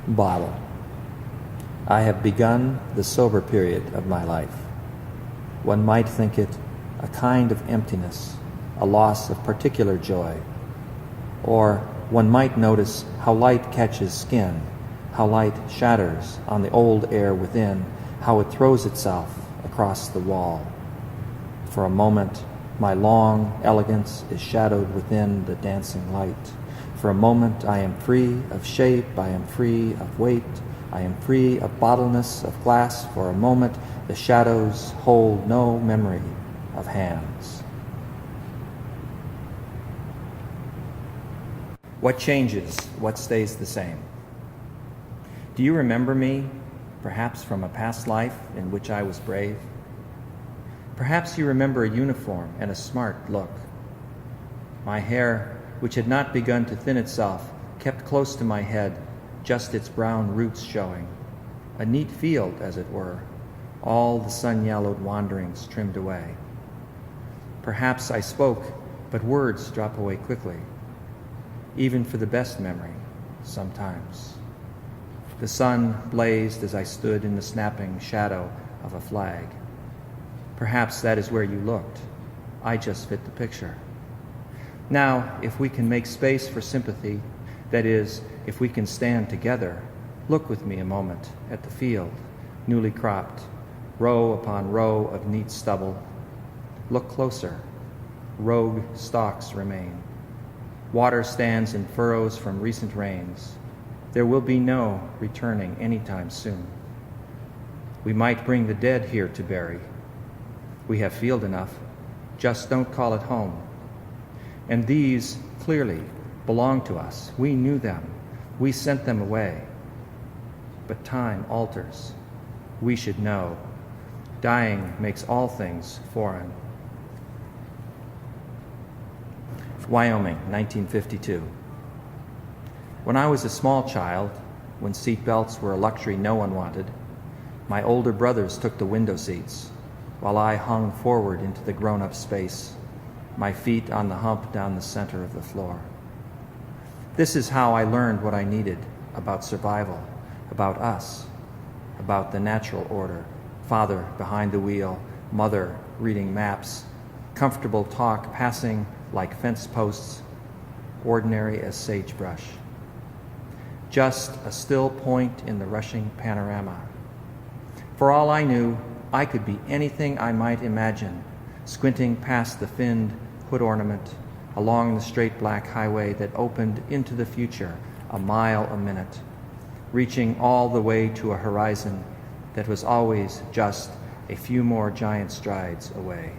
Bottle. I have begun the sober period of my life. One might think it a kind of emptiness, a loss of particular joy. Or one might notice how light catches skin, how light shatters on the old air within, how it throws itself across the wall. For a moment, my long elegance is shadowed within the dancing light. For a moment, I am free of shape, I am free of weight, I am free of bottleness of glass. For a moment, the shadows hold no memory of hands. What changes? What stays the same? Do you remember me, perhaps from a past life in which I was brave? Perhaps you remember a uniform and a smart look. My hair, which had not begun to thin itself, kept close to my head, just its brown roots showing. A neat field, as it were, all the sun-yellowed wanderings trimmed away. Perhaps I spoke, but words drop away quickly, even for the best memory, sometimes. The sun blazed as I stood in the snapping shadow of a flag. Perhaps that is where you looked. I just fit the picture. Now, if we can make space for sympathy, that is, if we can stand together, look with me a moment at the field, newly cropped, row upon row of neat stubble. Look closer. Rogue stalks remain. Water stands in furrows from recent rains. There will be no returning anytime soon. We might bring the dead here to bury. We have field enough. Just don't call it home. And these, clearly, belong to us. We knew them. We sent them away. But time alters. We should know. Dying makes all things foreign. Wyoming, 1952. When I was a small child, when seat belts were a luxury no one wanted, my older brothers took the window seats, while I hung forward into the grown-up space, my feet on the hump down the center of the floor. This is how I learned what I needed about survival, about us, about the natural order. Father behind the wheel, mother reading maps, comfortable talk passing like fence posts, ordinary as sagebrush. Just a still point in the rushing panorama. For all I knew, I could be anything I might imagine, squinting past the finned hood ornament, along the straight black highway that opened into the future, a mile a minute, reaching all the way to a horizon that was always just a few more giant strides away.